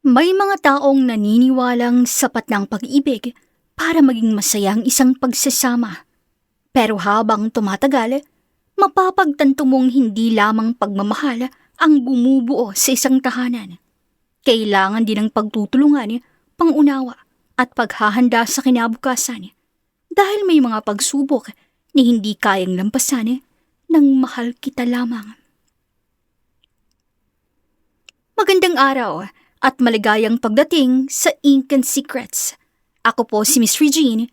May mga taong naniniwalang sapat ng pag-ibig para maging masaya ang isang pagsasama. Pero habang tumatagal, mapapagtanto mong hindi lamang pagmamahal ang bumubuo sa isang tahanan. Kailangan din ng pagtutulungan, pangunawa at paghahanda sa kinabukasan. Dahil may mga pagsubok na hindi kayang lampasan ng mahal kita lamang. Magandang araw at maligayang pagdating sa Ink and Secrets. Ako po si Miss Regine.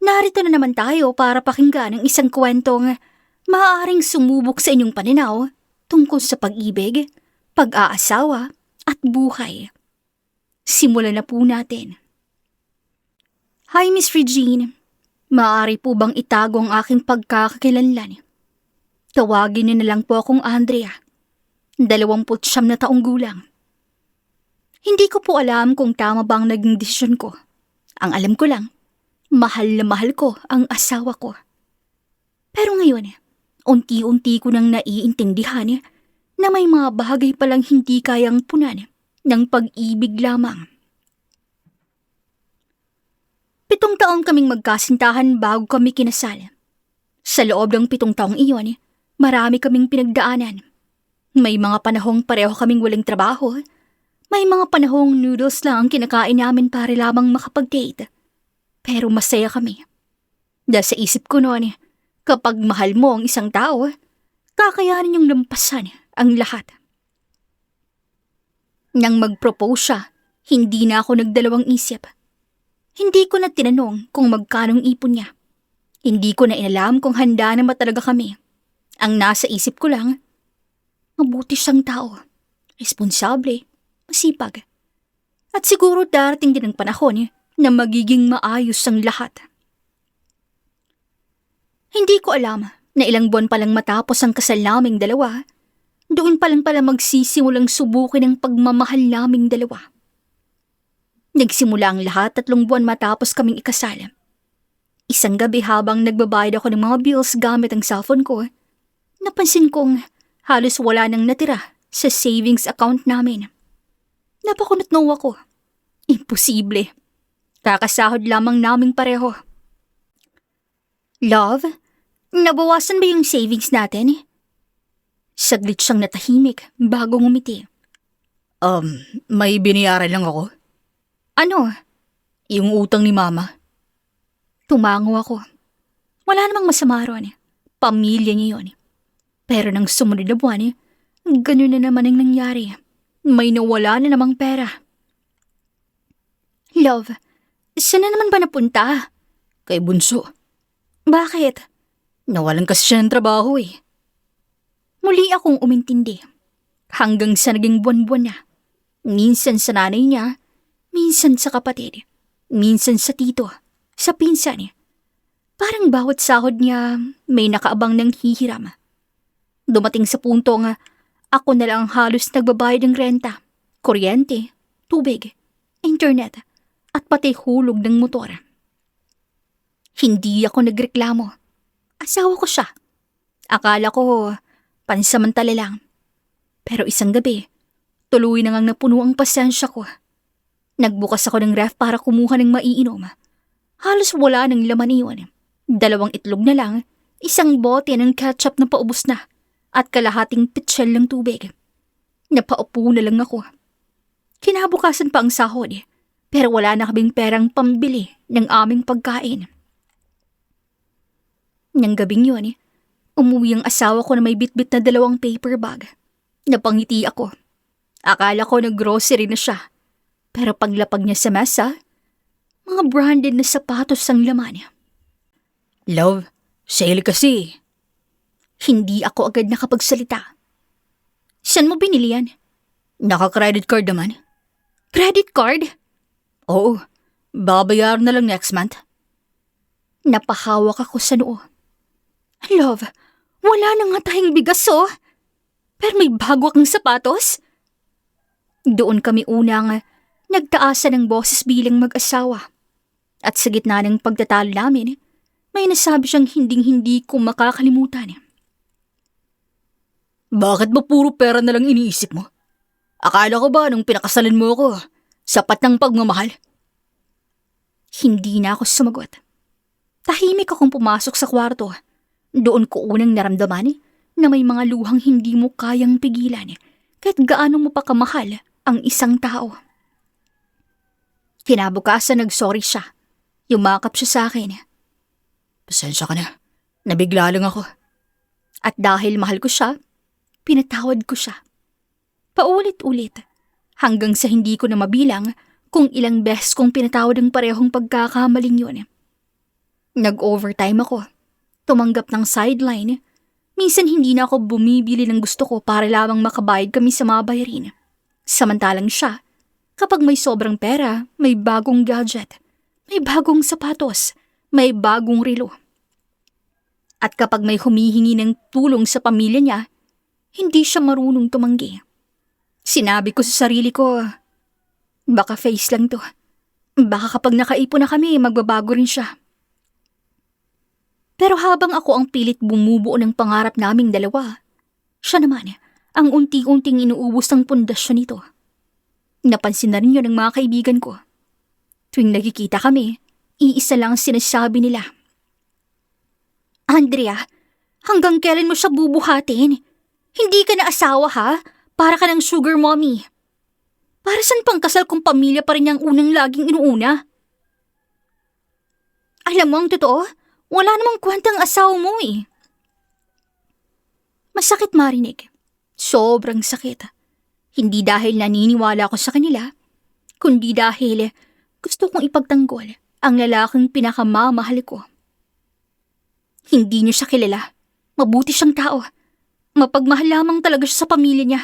Narito na naman tayo para pakinggan ang isang kwentong maaaring sumubok sa inyong pananaw tungkol sa pag-ibig, pag-aasawa at buhay. Simulan na po natin. Hi Miss Regine, maaari po bang itago ang aking pagkakakilanlan? Tawagin niyo na lang po akong Andrea, 29 na taong gulang. Hindi ko po alam kung tama ba ang naging desisyon ko. Ang alam ko lang, mahal na mahal ko ang asawa ko. Pero ngayon, unti-unti ko nang naiintindihan na may mga bagay palang hindi kayang punan ng pag-ibig lamang. 7 taon kaming magkasintahan bago kami kinasal. Sa loob ng 7 taong iyon, marami kaming pinagdaanan. May mga panahong pareho kaming walang trabaho. May mga panahong noodles lang ang kinakain namin para lamang makapag-date. Pero masaya kami. Dahil sa isip ko noon, kapag mahal mo ang isang tao, kakayanin niyong lampasan ang lahat. Nang mag-propose siya, hindi na ako nagdalawang isip. Hindi ko na tinanong kung magkanong ipon niya. Hindi ko na inalam kung handa na ba talaga kami. Ang nasa isip ko lang, mabuti siyang tao, responsable, masipag. At siguro darating din ang panahon na magiging maayos ang lahat. Hindi ko alam na ilang buwan palang matapos ang kasal naming dalawa, doon palang pala magsisimulang subukin ang pagmamahal naming dalawa. Nagsimula ang lahat 3 buwan matapos kaming ikasal. Isang gabi habang nagbabayad ako ng mga bills gamit ang cellphone ko, napansin kong halos wala nang natira sa savings account namin. Napakunotno ako. Imposible. Kakasahod lamang naming pareho. Love, nabawasan ba yung savings natin? Saglit siyang natahimik bago ngumiti. May binayaran lang ako. Ano? Yung utang ni Mama. Tumango ako. Wala namang masama ron. Pamilya niya yun. Pero nang sumunod na buwan, ganun na naman ang nangyari. May nawala na namang pera. Love, saan na naman ba napunta? Kay Bunso. Bakit? Nawalan kasi siya ng trabaho eh. Muli akong umintindi. Hanggang sa naging buwan-buwan na. Minsan sa nanay niya, minsan sa kapatid, minsan sa tito, sa pinsan. Parang bawat sahod niya may nakaabang ng hihiram. Dumating sa punto nga ako na lang halos nagbabayad ng renta, kuryente, tubig, internet, at pati hulog ng motor. Hindi ako nagreklamo. Asawa ko siya. Akala ko pansamantala lang. Pero isang gabi, tuloy na ngang napuno ang pasensya ko. Nagbukas ako ng ref para kumuha ng maiinom. Halos wala ng laman iyon. 2 itlog na lang, 1 bote ng ketchup na paubos na, at kalahating pitsyel ng tubig. Napaupo na lang ako. Kinabukasan pa ang sahod, pero wala na kaming perang pambili ng aming pagkain. Nang gabing yun, umuwi ang asawa ko na may bitbit na 2 paper bag. Napangiti ako. Akala ko nag-grocery na siya. Pero paglapag niya sa mesa, mga branded na sapatos ang laman. Love, sale kasi. Hindi ako agad nakapagsalita. Saan mo binili yan? Naka-credit card naman. Credit card? Oo, babayaran na lang next month. Napahawak ako sa noo. Love, wala na nga tayong bigas Pero may bago akong sapatos? Doon kami unang nagtaasan ng boses bilang mag-asawa. At sa gitna ng pagtatalo namin, may nasabi siyang hinding-hindi ko makakalimutan. Bakit ba puro pera na lang iniisip mo? Akala ko ba nung pinakasalan mo ako, Sapat ng pagmamahal. Hindi na ako sumagot. Tahimik akong pumasok sa kwarto. Doon ko unang naramdaman na may mga luhang hindi mo kayang pigilan kahit gaano mo pa kamahal ang isang tao. Kinabukasan nag-sorry siya. Yumakap siya sa akin. Pasensya ka na. Nabigla lang ako. At dahil mahal ko siya, pinatawad ko siya. Paulit-ulit, hanggang sa hindi ko na mabilang kung ilang beses kong pinatawad ang parehong pagkakamaling yun. Nag-overtime ako. Tumanggap ng sideline. Minsan hindi na ako bumibili ng gusto ko para lamang makabayad kami sa mga bayarin. Samantalang siya, kapag may sobrang pera, may bagong gadget, may bagong sapatos, may bagong relo. At kapag may humihingi ng tulong sa pamilya niya, hindi siya marunong tumanggi. Sinabi ko sa sarili ko, baka face lang to. Baka kapag nakaipon na kami, magbabago rin siya. Pero habang ako ang pilit bumubuo ng pangarap naming dalawa, siya naman ang unti-unting inuubos ang pundasyon nito. Napansin na rin yun ng mga kaibigan ko. Tuwing nagkikita kami, iisa lang ang sinasabi nila. Andrea, hanggang kailan mo siya bubuhatin? Hindi ka na asawa ha? Para ka ng sugar mommy. Para saan pang kasal kung pamilya pa rin ang unang laging inuuna? Alam mo ang totoo, wala namang kwentang asawa mo eh. Masakit marinig. Sobrang sakit. Hindi dahil naniniwala ako sa kanila, kundi dahil gusto kong ipagtanggol ang lalaking pinakamamahal ko. Hindi niyo siya kilala. Mabuti siyang tao. Mapagmahal lamang talaga siya sa pamilya niya.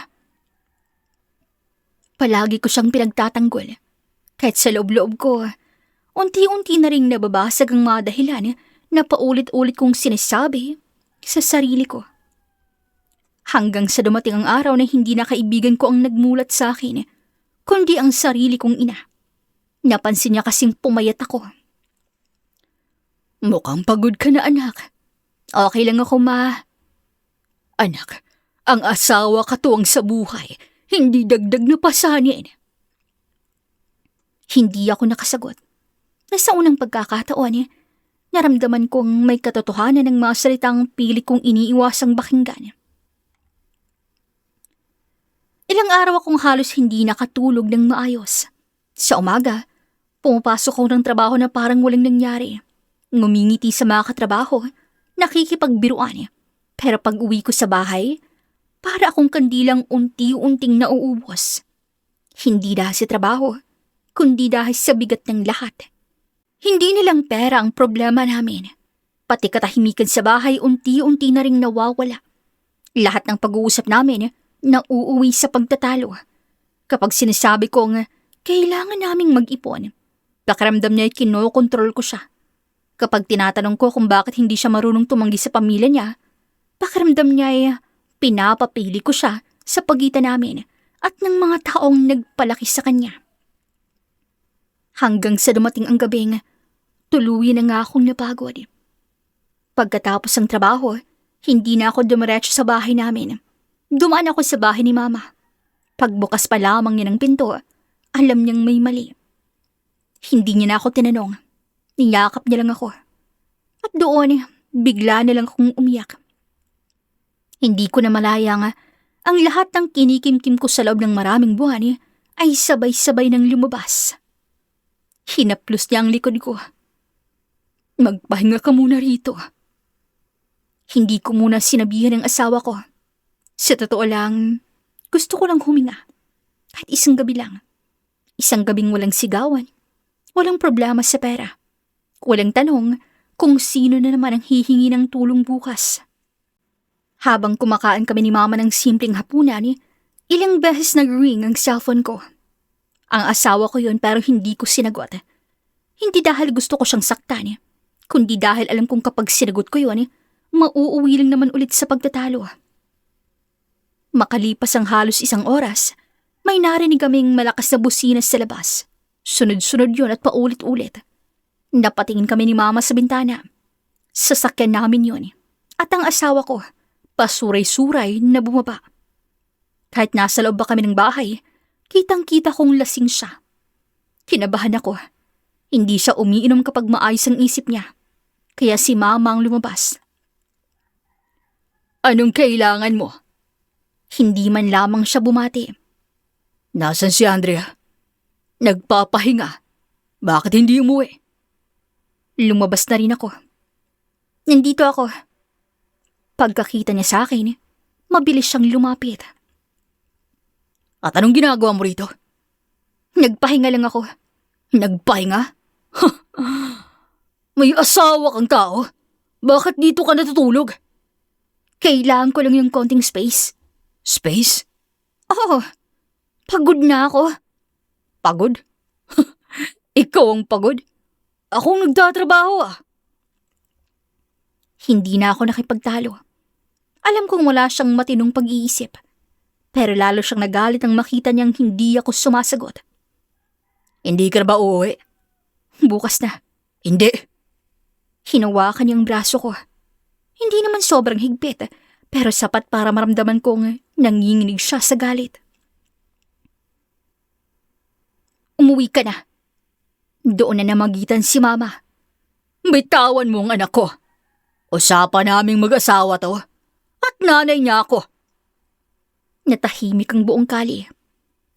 Palagi ko siyang pinagtatanggol. Kahit sa loob-loob ko, unti-unti na ring nababasag ang mga dahilan na paulit-ulit kong sinasabi sa sarili ko. Hanggang sa dumating ang araw na hindi na kaibigan ko ang nagmulat sa akin, kundi ang sarili kong ina. Napansin niya kasing pumayat ako. Mukhang pagod ka na, anak. Okay lang ako, ma. Anak, ang asawa katuwang sa buhay, hindi dagdag na pasanin. Hindi ako nakasagot. Nasa unang pagkakataon, naramdaman kong may katotohanan ng mga salitang pilit kong iniiwasang bakinggan. Ilang araw akong halos hindi nakatulog ng maayos. Sa umaga, pumapasok ako ng trabaho na parang walang nangyari. Ngumingiti sa mga katrabaho, nakikipagbiruan. Pero pag uwi ko sa bahay, para akong kandilang unti-unting nauubos. Hindi dahil sa trabaho, kundi dahil sa bigat ng lahat. Hindi nilang pera ang problema namin. Pati katahimikan sa bahay unti-unti na ring nawawala. Lahat ng pag-uusap namin nauuwi sa pagtatalo. Kapag sinasabi kong kailangan naming mag-ipon, pakiramdam niya ay kinokontrol ko siya. Kapag tinatanong ko kung bakit hindi siya marunong tumanggi sa pamilya niya, pakiramdam niya ay pinapapili ko siya sa pagitan namin at ng mga taong nagpalaki sa kanya. Hanggang sa dumating ang gabing, tuluyan na nga akong napagod. Pagkatapos ng trabaho, hindi na ako dumiretso sa bahay namin. Dumaan ako sa bahay ni Mama. Pagbukas pa lamang niya ng pinto, alam niyang may mali. Hindi niya na ako tinanong. Niyakap niya lang ako. At doon, bigla na lang akong umiyak. Hindi ko na malayang ang lahat ng kinikimkim ko sa loob ng maraming buwan ay sabay-sabay nang lumabas. Hinaplos niya ang likod ko. Magpahinga ka muna rito. Hindi ko muna sinabihan ng asawa ko. Sa totoo lang, gusto ko lang huminga. Kahit isang gabi lang. Isang gabing walang sigawan. Walang problema sa pera. Walang tanong kung sino na naman ang hihingi ng tulong bukas. Habang kumakain kami ni Mama ng simpleng hapunan, ilang beses nag-ring ang cellphone ko. Ang asawa ko yun pero hindi ko sinagot. Hindi dahil gusto ko siyang saktan, kundi dahil alam kong kapag sinagot ko yun, mauuwi lang naman ulit sa pagtatalo. Makalipas ang halos isang oras, may narinig kaming malakas na businas sa labas. Sunod-sunod yun at paulit-ulit. Napatingin kami ni Mama sa bintana. Sasakyan namin yun. At ang asawa ko, pasuray-suray na bumaba. Kahit nasa loob ba kami ng bahay, kitang-kita kong lasing siya. Kinabahan ako. Hindi siya umiinom kapag maayos ang isip niya. Kaya si Mama ang lumabas. Anong kailangan mo? Hindi man lamang siya bumati. Nasaan si Andrea? Nagpapahinga. Bakit hindi umuwi? Lumabas na rin ako. Nandito ako. Pagkakita niya sa akin, mabilis siyang lumapit. At anong ginagawa mo rito? Nagpahinga lang ako. Nagpahinga? May asawa kang tao? Bakit dito ka natutulog? Kailangan ko lang yung konting space. Space? Oo. Pagod na ako. Pagod? Ikaw ang pagod? Akong nagtatrabaho ah. Hindi na ako nakipagtalo. Alam kong wala siyang matinong pag-iisip. Pero lalo siyang nagalit nang makita niyang hindi ako sumasagot. Hindi ka na ba uuwi? Bukas na. Hindi. Hinawakan niyang braso ko. Hindi naman sobrang higpit, pero sapat para maramdaman kong nanginginig siya sa galit. Umuwi ka na. Doon na namagitan si Mama. Bitawan mo ang anak ko. Usapan naming mag-asawa to. At nanay niya ako. Natahimik ang buong kali.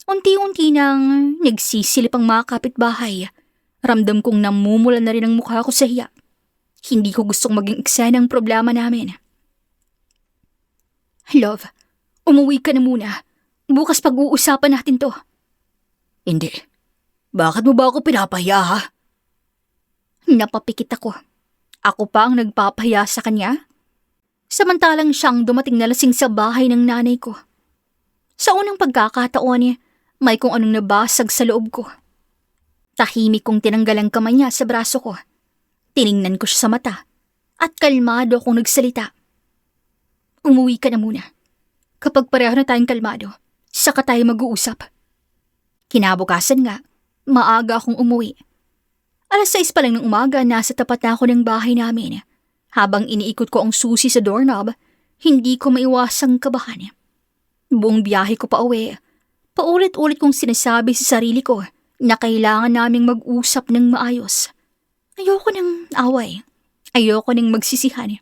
Unti-unti nang nagsisilip ang mga kapitbahay. Ramdam kong namumula na rin ang mukha ko sa hiya. Hindi ko gustong maging eksena ang problema namin. Love, umuwi ka na muna. Bukas pag-uusapan natin to. Hindi. Bakit mo ba ako pinapahiya ha? Napapikit ako. Ako pa ang nagpapahiya sa kanya? Samantalang siyang dumating na lasing sa bahay ng nanay ko. Sa unang pagkakataon, may kung anong nabasag sa loob ko. Tahimik kong tinanggal ang kamay niya sa braso ko. Tiningnan ko siya sa mata at kalmado akong nagsalita. Umuwi ka na muna. Kapag pareho na tayong kalmado, saka tayo mag-uusap. Kinabukasan nga, maaga akong umuwi. 6:00 pa lang ng umaga, nasa tapat na ako ng bahay namin. Habang iniikot ko ang susi sa doorknob, hindi ko maiwasang kabahan. Buong biyahe ko pa uwi, paulit-ulit kong sinasabi sa sarili ko na kailangan naming mag-usap ng maayos. Ayoko ng away. Ayoko ng magsisihan.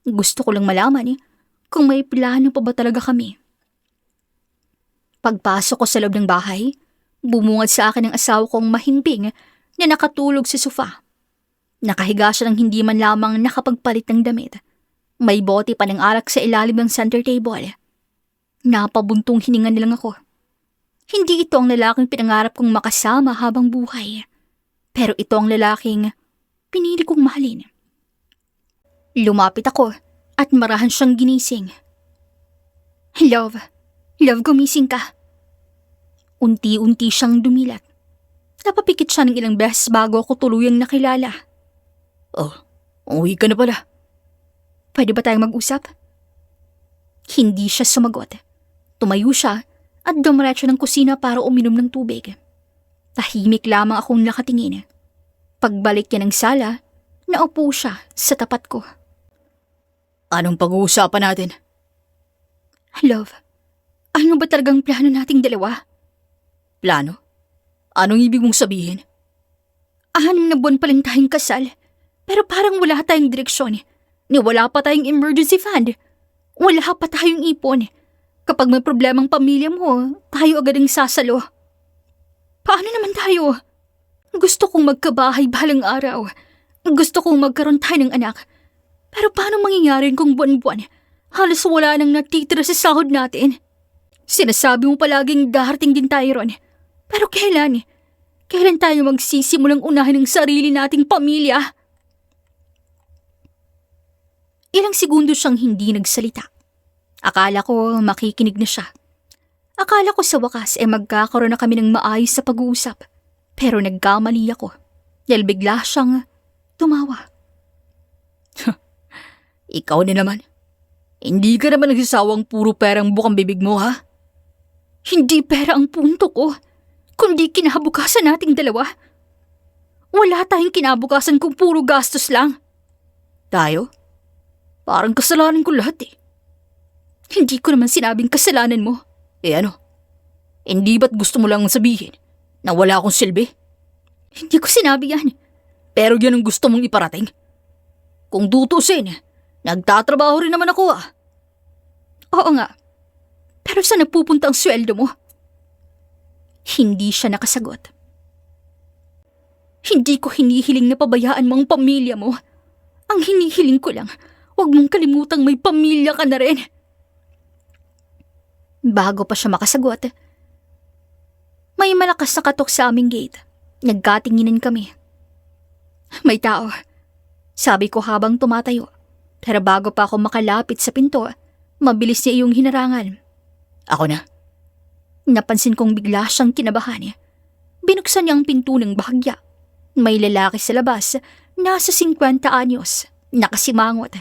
Gusto ko lang malaman kung may plano pa ba talaga kami. Pagpasok ko sa loob ng bahay, bumungad sa akin ang asawa kong mahimbing na nakatulog sa sofa. Nakahiga siya ng hindi man lamang nakapagpalit ng damit. May bote pa ng alak sa ilalim ng center table. Napabuntong hininga nilang ako. Hindi ito ang lalaking pinangarap kong makasama habang buhay. Pero ito ang lalaking pinili kong mahalin. Lumapit ako at marahan siyang ginising. Love, gumising ka. Unti-unti siyang dumilat. Napapikit siya ng ilang beses bago ako tuluyang nakilala. Oh, umuwi ka na pala. Pwede ba tayong mag-usap? Hindi siya sumagot. Tumayo siya at dumiretso ng kusina para uminom ng tubig. Tahimik lamang akong nakatingin. Pagbalik niya ng sala, naupo siya sa tapat ko. Anong pag-uusapan natin? Love, ano ba talagang plano nating dalawa? Plano? Anong ibig mong sabihin? 6 na buwan pa lang tayong kasal, pero parang wala tayong direksyon. Wala pa tayong emergency fund. Wala pa tayong ipon. Kapag may problemang pamilya mo, tayo agad ang sasalo. Paano naman tayo? Gusto kong magkabahay balang araw. Gusto kong magkaroon tayo ng anak. Pero paano mangyayari kung buwan-buwan? Halos wala nang natitira sa sahod natin. Sinasabi mo palaging darating din tayo ron. Pero kailan? Kailan tayo magsisimulang unahin ang sarili nating pamilya? Ilang segundo siyang hindi nagsalita. Akala ko makikinig na siya. Akala ko sa wakas magkakaroon na kami ng maayos sa pag-uusap. Pero nagkamali ako dahil bigla siyang tumawa. Ikaw na naman. Hindi ka naman nagsasawang puro perang bukang bibig mo ha? Hindi pera ang punto ko, kundi kinabukasan nating dalawa. Wala tayong kinabukasan kung puro gastos lang. Tayo? Parang kasalanan ko lahat eh. Hindi ko naman sinabing kasalanan mo. Ano? Hindi ba't gusto mo lang sabihin na wala akong silbi? Hindi ko sinabi yan. Pero yan ang gusto mong iparating. Kung tutusin, nagtatrabaho rin naman ako ah. Oo nga. Pero saan napupunta ang sweldo mo? Hindi siya nakasagot. Hindi ko hinihiling na pabayaan mo ang pamilya mo. Ang hinihiling ko lang, huwag mong kalimutang may pamilya ka na rin. Bago pa siya makasagot, may malakas na katok sa aming gate. Nagkatinginan kami. May tao, sabi ko habang tumatayo. Pero bago pa ako makalapit sa pinto, mabilis niya iyong hinarangan. Ako na. Napansin kong bigla siyang kinabahan. Binuksan niya ang pinto ng bahagya. May lalaki sa labas, nasa 50 anyos, nakasimangot.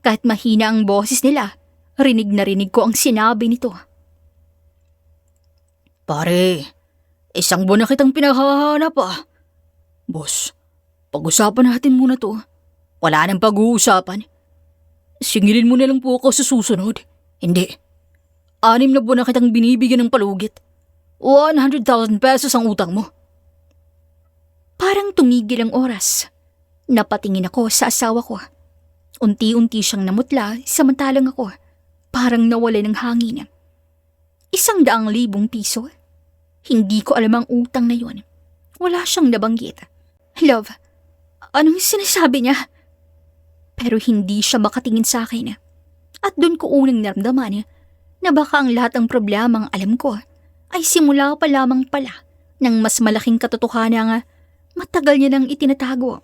Kahit mahina ang boses nila, rinig na rinig ko ang sinabi nito. Pare, isang buwan na kitang pinaghahanap ah. Boss, pag-usapan natin muna to. Wala nang pag-uusapan. Singilin mo na lang po ako sa susunod. Hindi. 6 na buwan na kitang binibigyan ng palugit. 100,000 pesos ang utang mo. Parang tumigil ang oras. Napatingin ako sa asawa ko. Unti-unti siyang namutla samantalang ako parang nawala ng hangin. 100,000 piso? Hindi ko alam ang utang na yun. Wala siyang nabanggit. Love, anong sinasabi niya? Pero hindi siya makatingin sa akin. At doon ko unang naramdaman na baka ang lahat ng problemang alam ko ay simula pa lamang pala ng mas malaking katotohanan matagal niya nang itinatago.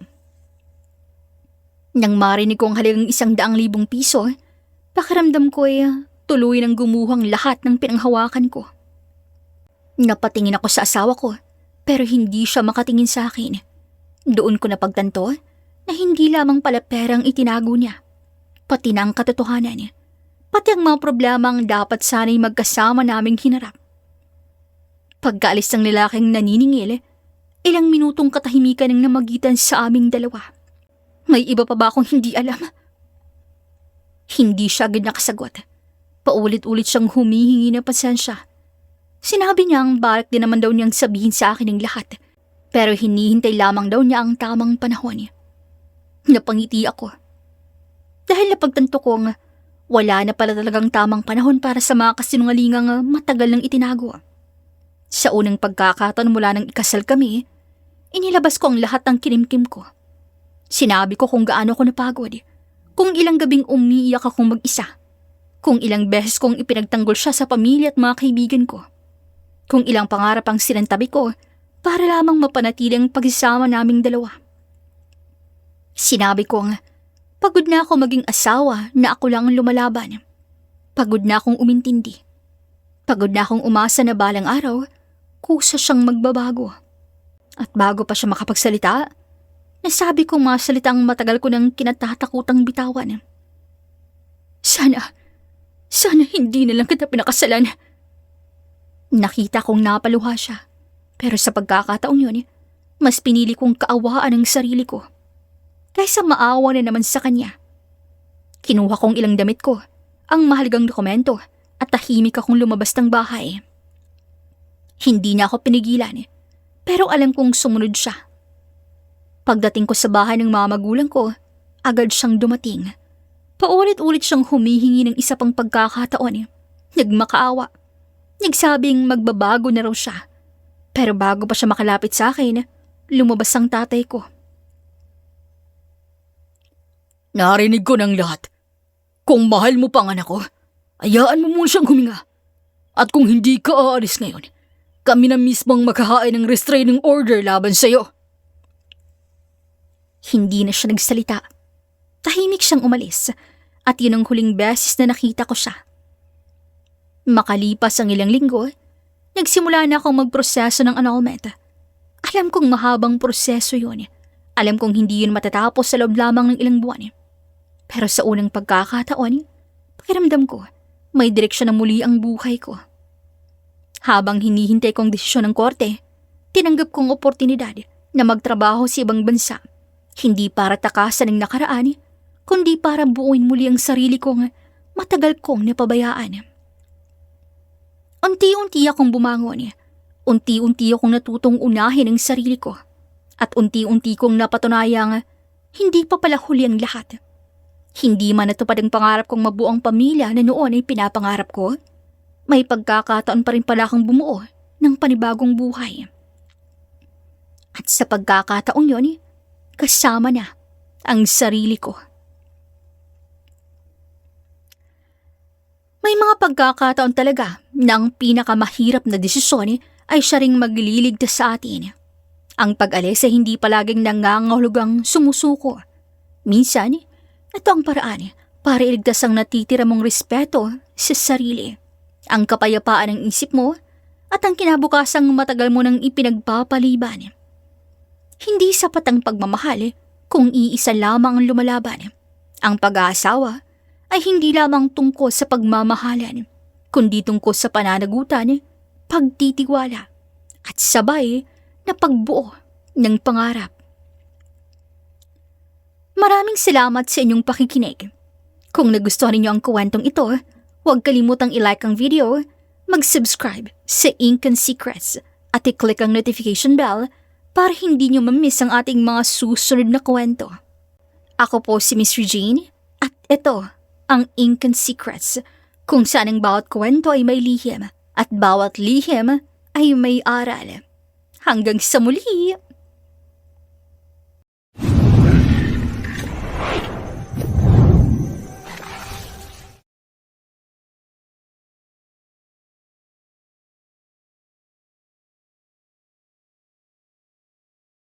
Nang marinig ko ang halagang 100,000 piso, pakiramdam ko ay tuloy nang gumuhang lahat ng pinanghawakan ko. Napatingin ako sa asawa ko, pero hindi siya makatingin sa akin. Doon ko napagtanto na hindi lamang pala perang itinago niya, pati na ang katotohanan niya, pati ang mga problemang dapat sana'y magkasama naming hinarap. Pagkaalis ng lalaking naniningil, ilang minutong katahimikan ang namagitan sa aming dalawa. May iba pa ba akong hindi alam? Hindi siya agad nakasagot. Paulit-ulit siyang humihingi ng pasensya. Sinabi niya ang balak din naman daw niyang sabihin sa akin ng lahat. Pero hinihintay lamang daw niya ang tamang panahon. Napangiti ako. Dahil napagtanto kong wala na pala talagang tamang panahon para sa mga kasinungalingang matagal nang itinago. Sa unang pagkakataon mula nang ikasal kami, inilabas ko ang lahat ng kinimkim ko. Sinabi ko kung gaano ko napagod, kung ilang gabing umiiyak akong mag-isa, kung ilang beses kong ipinagtanggol siya sa pamilya at mga kaibigan ko, kung ilang pangarap ang sinantabi ko para lamang mapanatili ang pagsasama naming dalawa. Sinabi kong pagod na ako maging asawa na ako lang ang lumalaban. Pagod na akong umintindi. Pagod na akong umasa na balang araw, kusa siyang magbabago. At bago pa siya makapagsalita, nasabi kong mga salitang matagal ko nang kinatatakutang bitawan. Sana hindi na lang kita pinakasalan. Nakita kong napaluha siya, pero sa pagkakataong yun, mas pinili kong kaawaan ang sarili ko, kaysa maawa na naman sa kanya. Kinuha kong ilang damit ko, ang mahalagang dokumento, at tahimik akong lumabas ng bahay. Hindi na ako pinigilan, pero alam kong sumunod siya. Pagdating ko sa bahay ng mga magulang ko, agad siyang dumating. Paulit-ulit siyang humihingi ng isa pang pagkakataon. Nagmakaawa. Nagsabing magbabago na raw siya. Pero bago pa siya makalapit sa akin, lumabas ang tatay ko. Narinig ko ng lahat. Kung mahal mo pang anak ko, hayaan mo muna siyang huminga. At kung hindi ka aalis ngayon, kami na mismong maghahain ng restraining order laban sa'yo. Hindi na siya nagsalita. Tahimik siyang umalis at yun ang huling beses na nakita ko siya. Makalipas ang ilang linggo, nagsimula na akong magproseso ng annulment. Alam kong mahabang proseso yun. Alam kong hindi yun matatapos sa loob lamang ng ilang buwan. Pero sa unang pagkakataon, pakiramdam ko, may direksyon na muli ang buhay ko. Habang hinihintay kong desisyon ng korte, tinanggap kong oportunidad na magtrabaho sa ibang bansa. Hindi para takasan ang nakaraan, kundi para buuin muli ang sarili kong matagal kong napabayaan. Unti-unti akong bumangon. Unti-unti akong natutong unahin ang sarili ko. At unti-unti kong napatunayang hindi pa pala huli ang lahat. Hindi man natupad ang pangarap kong mabuo ang pamilya na noon ay pinapangarap ko. May pagkakataon pa rin pala akong bumuo ng panibagong buhay. At sa pagkakataong yon, kasama na ang sarili ko. May mga pagkakataon talaga na ang pinakamahirap na desisyon ay siya ring magliligtas sa atin. Ang pag-alis ay hindi palaging nangangahulugang sumusuko. Minsan, ito ang paraan para iligtas ang natitira mong respeto sa sarili, ang kapayapaan ng isip mo at ang kinabukasang matagal mo nang ipinagpapaliban. Hindi sapat ang pagmamahal kung iisa lamang ang lumalaban. Ang pag-aasawa ay hindi lamang tungkol sa pagmamahalan, kundi tungkol sa pananagutan, pagtitiwala, at sabay na pagbuo ng pangarap. Maraming salamat sa inyong pakikinig. Kung nagustuhan ninyo ang kwentong ito, huwag kalimutang i-like ang video, mag-subscribe sa Ink and Secrets at i-click ang notification bell para hindi nyo mamiss ang ating mga susunod na kwento. Ako po si Miss Regine at ito ang Ink and Secrets, kung saan ang bawat kwento ay may lihim at bawat lihim ay may aral. Hanggang sa muli!